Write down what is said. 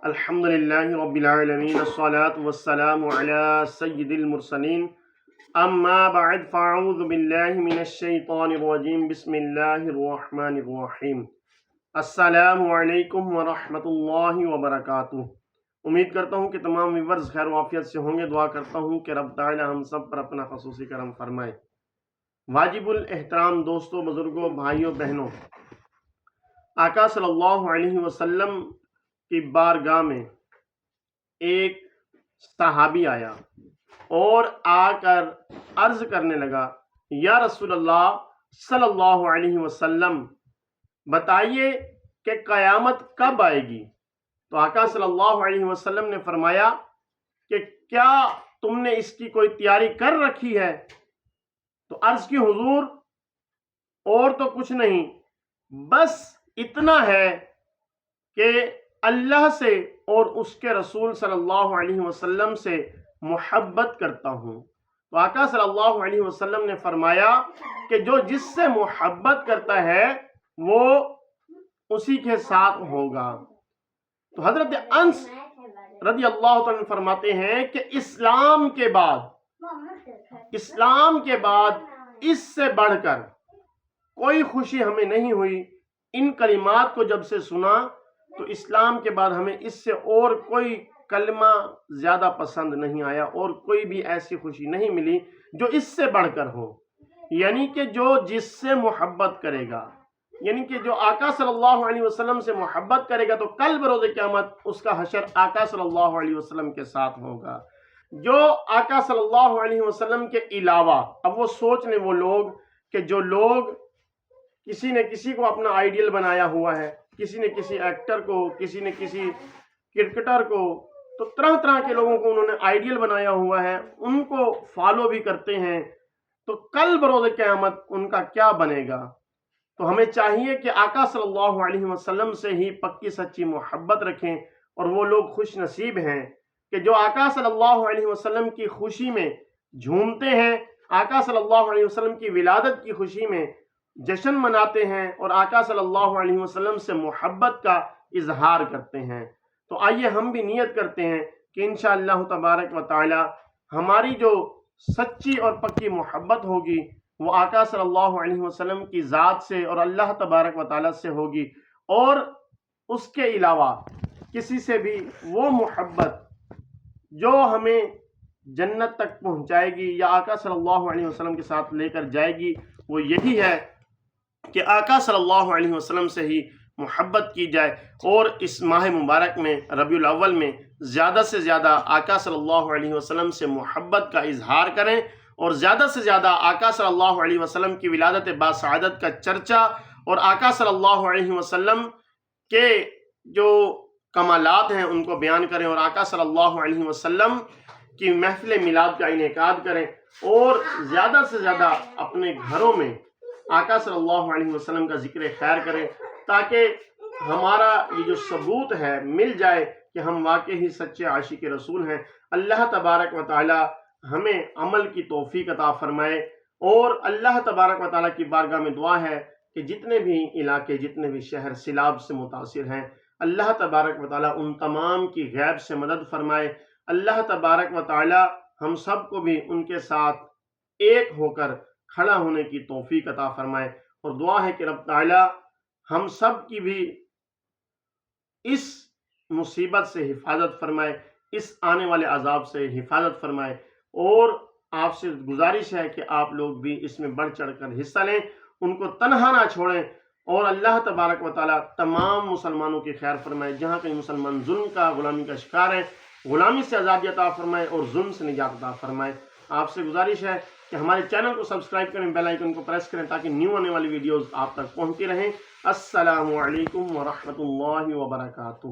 الحمدللہ رب العالمین الصلاة والسلام علی سید المرسلین اما بعد فاعوذ باللہ من الشیطان الرجیم بسم اللہ الرحمن الرحیم السلام علیکم ورحمۃ اللہ وبرکاتہ۔ امید کرتا ہوں کہ تمام ویورز خیر و عافیت سے ہوں گے۔ دعا کرتا ہوں کہ رب تعالی ہم سب پر اپنا خصوصی کرم فرمائے۔ واجب الاحترام دوستوں، بزرگوں، بھائیوں، بہنوں، آقا صلی اللہ علیہ وسلم کی بارگاہ میں ایک صحابی آیا اور آ کر عرض کرنے لگا، یا رسول اللہ صلی اللہ علیہ وسلم بتائیے کہ قیامت کب آئے گی؟ تو آقا صلی اللہ علیہ وسلم نے فرمایا کہ کیا تم نے اس کی کوئی تیاری کر رکھی ہے؟ تو عرض کی حضور اور تو کچھ نہیں، بس اتنا ہے کہ اللہ سے اور اس کے رسول صلی اللہ علیہ وسلم سے محبت کرتا ہوں۔ تو آقا صلی اللہ علیہ وسلم نے فرمایا کہ جو جس سے محبت کرتا ہے وہ اسی کے ساتھ ہوگا۔ تو حضرت انس رضی اللہ تعالیٰ فرماتے ہیں کہ اسلام کے بعد اس سے بڑھ کر کوئی خوشی ہمیں نہیں ہوئی۔ ان کلمات کو جب سے سنا تو اسلام کے بعد ہمیں اس سے اور کوئی کلمہ زیادہ پسند نہیں آیا، اور کوئی بھی ایسی خوشی نہیں ملی جو اس سے بڑھ کر ہو۔ یعنی کہ جو جس سے محبت کرے گا، یعنی کہ جو آقا صلی اللہ علیہ وسلم سے محبت کرے گا تو کل بروز قیامت اس کا حشر آقا صلی اللہ علیہ وسلم کے ساتھ ہوگا۔ جو آقا صلی اللہ علیہ وسلم کے علاوہ، اب وہ سوچ لیں وہ لوگ کہ جو لوگ کسی نے کسی کو اپنا آئیڈیل بنایا ہوا ہے، کسی نے کسی ایکٹر کو، کسی نے کسی کرکٹر کو، تو طرح طرح کے لوگوں کو انہوں نے آئیڈیل بنایا ہوا ہے، ان کو فالو بھی کرتے ہیں، تو کل بروز قیامت ان کا کیا بنے گا؟ تو ہمیں چاہیے کہ آقا صلی اللہ علیہ وسلم سے ہی پکی سچی محبت رکھیں، اور وہ لوگ خوش نصیب ہیں کہ جو آقا صلی اللہ علیہ وسلم کی خوشی میں جھومتے ہیں، آقا صلی اللہ علیہ وسلم کی ولادت کی خوشی میں جشن مناتے ہیں، اور آقا صلی اللہ علیہ وسلم سے محبت کا اظہار کرتے ہیں۔ تو آئیے ہم بھی نیت کرتے ہیں کہ انشاءاللہ تبارک و تعالی ہماری جو سچی اور پکی محبت ہوگی وہ آقا صلی اللہ علیہ وسلم کی ذات سے اور اللہ تبارک و تعالی سے ہوگی، اور اس کے علاوہ کسی سے بھی وہ محبت جو ہمیں جنت تک پہنچائے گی یا آقا صلی اللہ علیہ وسلم کے ساتھ لے کر جائے گی، وہ یہی ہے کہ آقا صلی اللہ علیہ وسلم سے ہی محبت کی جائے، اور اس ماہ مبارک میں ربیع الاول میں زیادہ سے زیادہ آقا صلی اللہ علیہ وسلم سے محبت کا اظہار کریں، اور زیادہ سے زیادہ آقا صلی اللہ علیہ وسلم کی ولادت باسعادت کا چرچا اور آقا صلی اللہ علیہ وسلم کے جو کمالات ہیں ان کو بیان کریں، اور آقا صلی اللہ علیہ وسلم کی محفل میلاد کا انعقاد کریں، اور زیادہ سے زیادہ اپنے گھروں میں آقا صلی اللہ علیہ وسلم کا ذکر خیر کریں، تاکہ ہمارا یہ جو ثبوت ہے مل جائے کہ ہم واقعی ہی سچے عاشق رسول ہیں۔ اللہ تبارک و تعالی ہمیں عمل کی توفیق عطا فرمائے، اور اللہ تبارک و تعالی کی بارگاہ میں دعا ہے کہ جتنے بھی علاقے، جتنے بھی شہر سیلاب سے متاثر ہیں، اللہ تبارک و تعالی ان تمام کی غیب سے مدد فرمائے۔ اللہ تبارک و تعالی ہم سب کو بھی ان کے ساتھ ایک ہو کر کھڑا ہونے کی توفیق عطا فرمائے، اور دعا ہے کہ رب تعالی ہم سب کی بھی اس مصیبت سے حفاظت فرمائے، اس آنے والے عذاب سے حفاظت فرمائے، اور آپ سے گزارش ہے کہ آپ لوگ بھی اس میں بڑھ چڑھ کر حصہ لیں، ان کو تنہا نہ چھوڑیں، اور اللہ تبارک و تعالی تمام مسلمانوں کی خیر فرمائے۔ جہاں کہیں مسلمان ظلم کا، غلامی کا شکار ہیں، غلامی سے آزادی عطا فرمائے اور ظلم سے نجات عطا فرمائے۔ آپ سے گزارش ہے کہ ہمارے چینل کو سبسکرائب کریں، بیل آئیکن کو پریس کریں، تاکہ نیو آنے والی ویڈیوز آپ تک پہنچتی رہیں۔ السلام علیکم ورحمۃ اللہ وبرکاتہ۔